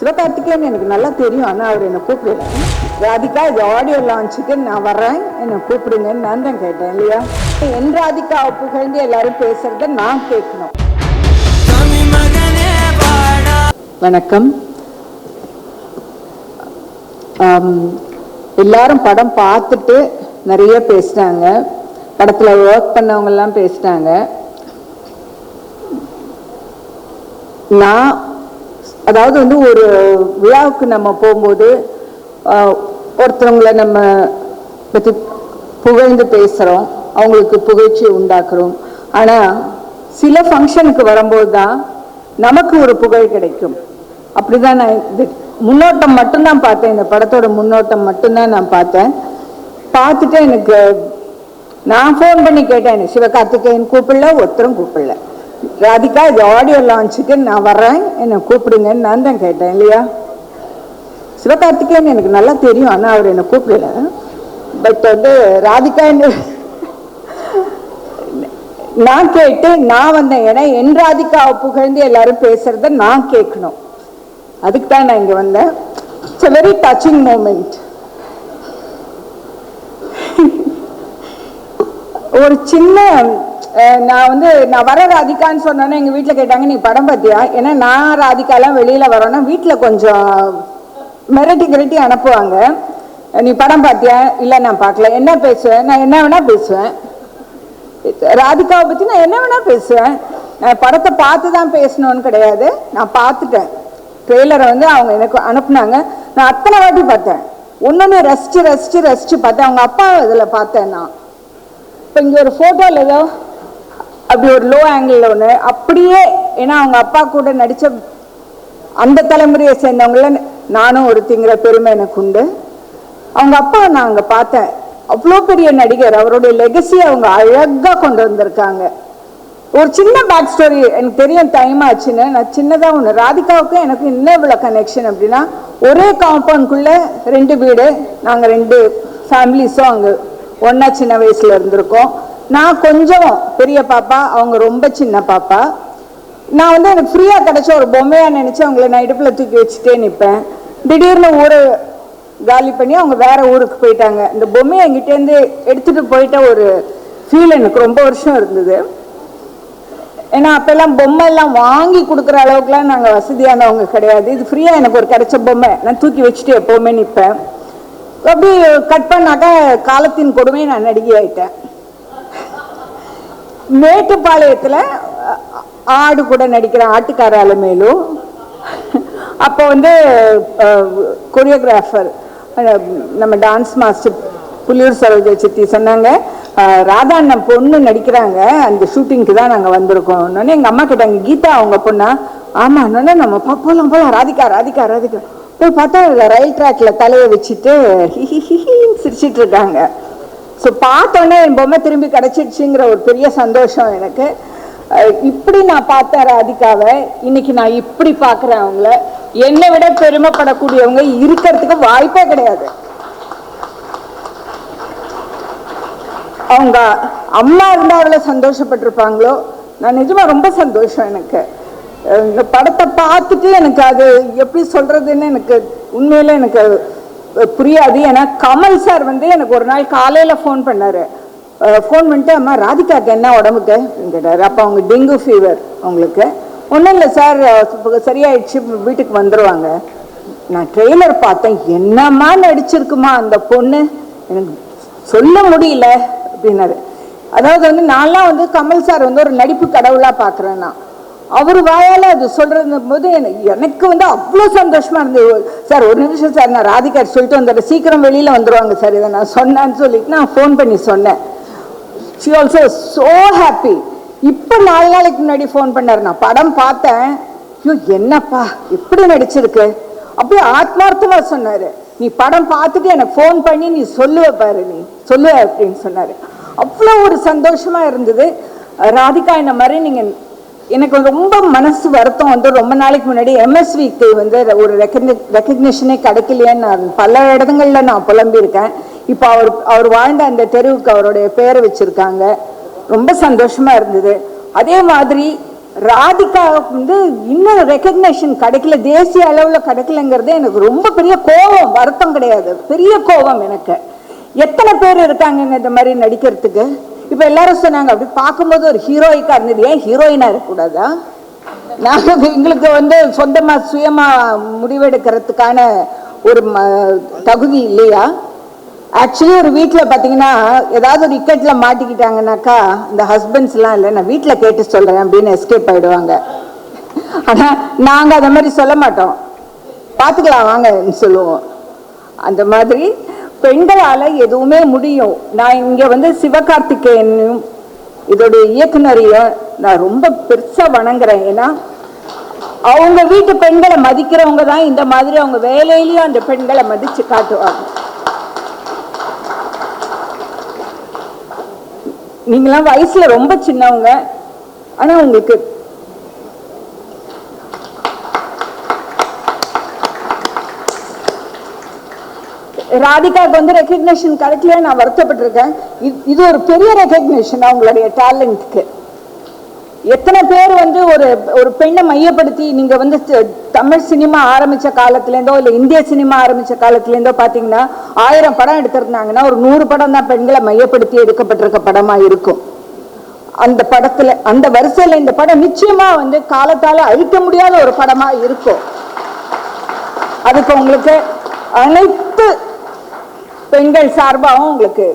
சிவகார்த்திகேயன் எனக்கு நல்லா தெரியும். ஆனால் அவர் என்னை கூப்பிடல. ராதிகா இது ஆடியோ லான்ச்சுக்கு நான் வர்றேன், என்னை கூப்பிடுங்கன்னு நான் தான் கேட்டேன் இல்லையா. என் ராதிகாவை புகழ்ந்து எல்லாரும் பேசுறத நான் கேட்கணும். வணக்கம். எல்லாரும் படம் பார்த்துட்டு நிறைய பேசினாங்க. படத்தில் ஒர்க் பண்ணவங்கெல்லாம் பேசினாங்க. நான் அதாவது ஒரு விழாவுக்கு நம்ம போகும்போது ஒருத்தவங்களை நம்ம பற்றி புகழ்ந்து பேசுகிறோம், அவங்களுக்கு புகழ்ச்சி உண்டாக்குறோம். ஆனால் சில ஃபங்க்ஷனுக்கு வரும்போது தான் நமக்கு ஒரு புகழ் கிடைக்கும். அப்படி தான் நான் இது முன்னோட்டம் மட்டும்தான் பார்த்தேன். இந்த படத்தோட முன்னோட்டம் மட்டும்தான் நான் பார்த்தேன். பார்த்துட்டு எனக்கு நான் ஃபோன் பண்ணி கேட்டேன், எனக்கு சிவகார்த்திகேயன் கூப்பிடல, ஒருத்தரும் கூப்பிடல. ராதிகா இது ஆடியோ லான்ச்சுக்கு நான் வர்றேன், என்னை கூப்பிடுங்கன்னு நான் தான் கேட்டேன் இல்லையா. சிவகார்த்திகேயன் எனக்கு நல்லா தெரியும். ஆனால் அவர் என்னை கூப்பிடல. பட் ராதிகா நான் கேட்டு நான் வந்தேன். ஏன்னா என் ராதிகாவை புகழ்ந்து எல்லாரும் பேசுறத நான் கேட்கணும். அதுக்கு தான் நான் இங்கே வந்தேன். It's a very touching moment. ஒரு சின்ன நான் வர ராதிகான்னு சொன்னோன்னே எங்கள் வீட்டில் கேட்டாங்க, நீ படம் பார்த்தியா? ஏன்னா நான் ராதிகாலாம் வெளியில் வரோன்னா வீட்டில் கொஞ்சம் மிரட்டி அனுப்புவாங்க. நீ படம் பார்த்தியா? இல்லை நான் பார்க்கல. என்ன பேசுவேன்? நான் என்ன வேணால் பேசுவேன். ராதிகாவை பற்றி நான் என்ன வேணால் பேசுவேன். நான் படத்தை பார்த்து தான் பேசணும்னு கிடையாது. நான் பார்த்துட்டேன். ட்ரெய்லரை அவங்க எனக்கு அனுப்புனாங்க. நான் அத்தனை வாட்டி பார்த்தேன். ஒன்றுமே ரசித்து பார்த்தேன். அவங்க அப்பா இதில் பார்த்தேன். நான் இப்போ இங்கே ஒரு ஃபோட்டோவில் ஏதோ அப்படி ஒரு லோ ஆங்கிளில் ஒன்று அப்படியே, ஏன்னா அவங்க அப்பா கூட நடித்த அந்த தலைமுறையை சேர்ந்தவங்கள நானும் ஒரு திங்கிற பெருமை எனக்கு உண்டு. அவங்க அப்பா நான் அங்கே பார்த்தேன். அவ்வளோ பெரிய நடிகர். அவருடைய லெகசியை அவங்க அழகாக கொண்டு வந்திருக்காங்க. ஒரு சின்ன பேக் ஸ்டோரி எனக்கு தெரியும், டைம் ஆச்சுன்னு. நான் சின்னதாக ஒன்று, ராதிகாவுக்கும் எனக்கு இன்னும் இவ்வளோ கனெக்ஷன் அப்படின்னா, ஒரே காம்பவுண்ட்குள்ளே 2 வீடு. நாங்கள் 2 ஃபேமிலிஸும் அங்கே ஒன்றா சின்ன வயசில் இருந்திருக்கோம். நான் கொஞ்சம் பெரிய பாப்பா, அவங்க ரொம்ப சின்ன பாப்பா. நான் எனக்கு ஃப்ரீயாக கிடச்ச ஒரு பொம்மையாக நினச்சி அவங்கள நான் இடுப்பில் தூக்கி வச்சுட்டே நிற்பேன். திடீர்னு ஊரை காலி பண்ணி அவங்க வேறு ஊருக்கு போயிட்டாங்க. இந்த பொம்மையை எங்கிட்டேருந்து எடுத்துகிட்டு போயிட்ட ஒரு ஃபீல் எனக்கு ரொம்ப வருஷம் இருந்தது. ஏன்னா அப்போல்லாம் பொம்மை எல்லாம் வாங்கி கொடுக்குற அளவுக்குலாம் நாங்கள் வசதியானவங்க கிடையாது. இது ஃப்ரீயாக எனக்கு ஒரு கிடைச்ச பொம்மை நான் தூக்கி வச்சுட்டு எப்போவுமே நிற்பேன். அப்படி கட் பண்ணாக்கா காலத்தின் கொடுமை நான் நடிகை ஆயிட்டேன். மேட்டுப்பாளையத்தில் ஆடு கூட நடிக்கிறேன், ஆட்டுக்கார அலமேலும். அப்போ கொரியோகிராஃபர் நம்ம டான்ஸ் மாஸ்டர் புலியூர் சரோஜா சித்தி சொன்னாங்க, ராதா அண்ணன் பொண்ணு நடிக்கிறாங்க, அந்த ஷூட்டிங்க்கு தான் நாங்கள் வந்திருக்கோம். எங்கள் அம்மா கேட்டாங்க, கீதா அவங்க பொண்ணா? ஆமாம். நம்ம போகலாம் ராதிகா போய் பார்த்தா ரயில் ட்ராக்ல தலையை வச்சுட்டு சிரிச்சிட்டு இருக்காங்க. ஸோ பார்த்தோன்னே என் பொம்மை திரும்பி கிடைச்சிடுச்சுங்கிற ஒரு பெரிய சந்தோஷம் எனக்கு. இப்படி நான் பார்த்தேன் ராதிகாவை, இன்னைக்கு நான் இப்படி பார்க்குறேன். அவங்கள என்னை விட பெருமைப்படக்கூடியவங்க இருக்கிறதுக்கு வாய்ப்பே கிடையாது. அவங்க அம்மா இருந்தால் அவ்வளோ சந்தோஷப்பட்டிருப்பாங்களோ. நான் நிஜமாக ரொம்ப சந்தோஷம் எனக்கு. இந்த படத்தை பார்த்துட்டு எனக்கு அது எப்படி சொல்கிறதுன்னு எனக்கு உண்மையில எனக்கு புரியாது. ஏன்னா கமல் சார் எனக்கு ஒரு நாள் காலையில் ஃபோன் பண்ணார். ஃபோன் பண்ணிட்டு, அம்மா ராதிகாவுக்கு என்ன உடம்புக்கு கேட்டார். அப்போ அவங்க டெங்கு ஃபீவர், அவங்களுக்கு ஒன்றும் இல்லை சார், சரியாயிடுச்சு, வீட்டுக்கு வந்துடுவாங்க. நான் ட்ரெய்லர் பார்த்தேன், என்னம்மா நடிச்சிருக்குமா அந்த பொண்ணு, எனக்கு சொல்ல முடியல அப்படின்னாரு. அதாவது நான்லாம் கமல் சார் ஒரு நடிப்பு கடவுளாக பார்க்குறேன். நான் அவர் வாயால் அது சொல்கிறது போது எனக்கு அவ்வளோ சந்தோஷமாக இருந்தது. சார் ஒரு நிமிஷம் சார், நான் ராதிகா சொல்லிட்டு வந்துடுறேன், சீக்கிரம் வெளியில் வந்துடுவாங்க சார், இதை நான் சொன்னேன்னு சொல்லிட்டு நான் ஃபோன் பண்ணி சொன்னேன். She also so happy. இப்போ 4 நாளைக்கு முன்னாடி ஃபோன் பண்ணார். நான் படம் பார்த்தேன், ஐயோ என்னப்பா எப்படி நடிச்சிருக்கு, அப்படியே ஆத்மார்த்தமாக சொன்னார். நீ படம் பார்த்துட்டு எனக்கு ஃபோன் பண்ணி நீ சொல்லுவ பாரு, நீ சொல்லுவ அப்படின்னு சொன்னார். அவ்வளோ ஒரு சந்தோஷமாக இருந்தது. ராதிகா இந்த மாதிரி நீங்கள் எனக்கு ரொம்ப மனசு வருத்தம் ரொம்ப நாளைக்கு முன்னாடி எம்எஸ்விக்கு ஒரு ரெக்கக்னிஷனே கிடைக்கலையேன்னு நான் பல இடங்களில் நான் புலம்பியிருக்கேன். இப்போ அவர் வாழ்ந்த அந்த தெருவுக்கு அவருடைய பேரை வச்சுருக்காங்க. ரொம்ப சந்தோஷமாக இருந்தது. அதே மாதிரி ராதிகா வந்து இன்னும் ரெக்கக்னேஷன் கிடைக்கல, தேசிய அளவில் கிடைக்கலங்கிறது எனக்கு ரொம்ப பெரிய கோபம், வருத்தம் கிடையாது, பெரிய கோபம் எனக்கு. எத்தனை பேர் இருக்காங்க இந்த மாதிரி நடிக்கிறதுக்கு? இப்ப எல்லாரும் சொன்னாங்க அப்படி பார்க்கும்போது ஒரு ஹீரோயிக்கா இருந்தது, ஏன் ஹீரோயினா இருக்கக்கூடாதா? நாங்கள் எங்களுக்கு வந்து சொந்தமா சுயமா முடிவெடுக்கிறதுக்கான ஒரு தகுதி இல்லையா? ஆக்சுவலி ஒரு வீட்டில் பார்த்தீங்கன்னா ஏதாவது ஒரு இக்கட்டில் மாட்டிக்கிட்டாங்கன்னாக்கா இந்த ஹஸ்பண்ட்ஸ்லாம் இல்லை, நான் வீட்டில் கேட்டு சொல்கிறேன் அப்படின்னு எஸ்கேப் ஆகிடுவாங்க. ஆனால் நாங்கள் அதை மாதிரி சொல்ல மாட்டோம், பார்த்துக்கலாம் வாங்கன்னு சொல்லுவோம். அந்த மாதிரி பெண்களால் எதுவுமே முடியும். நான் இங்கே வந்து சிவகார்த்திகேயனையும் இதோடைய இயக்குனரையும் நான் ரொம்ப பெருசாக வணங்குறேன். ஏன்னா அவங்க வீட்டு பெண்களை மதிக்கிறவங்க தான் இந்த மாதிரி அவங்க வேலையிலையும் அந்த பெண்களை மதித்து காட்டுவாங்க. நீங்களாம் வயசுல ரொம்ப சின்னவங்க, ஆனா உங்களுக்கு ராதிகாவுக்கு வந்து ரெகக்னேஷன் கிடைக்கல, நான் வருத்தப்பட்டிருக்கேன். இது ஒரு பெரிய ரெகக்னேஷன் அவங்களுடைய டேலண்ட்க்கு. எத்தனை பேர் வந்து ஒரு பெண்ணை மையப்படுத்தி நீங்க வந்து தமிழ் சினிமா ஆரம்பிச்ச காலத்திலேருந்தோ இல்லை இந்திய சினிமா ஆரம்பிச்ச காலத்திலேருந்தோ பார்த்தீங்கன்னா 1000 படம் எடுத்திருந்தாங்கன்னா ஒரு 100 படம் தான் பெண்களை மையப்படுத்தி எடுக்கப்பட்டிருக்க படமா இருக்கும். அந்த படத்துல அந்த வரிசையில இந்த படம் நிச்சயமா வந்து காலத்தால அழிக்க முடியாத ஒரு படமா இருக்கும். அதுக்கு உங்களுக்கு அனைத்து பெண்கள் சார்பாகவும் உங்களுக்கு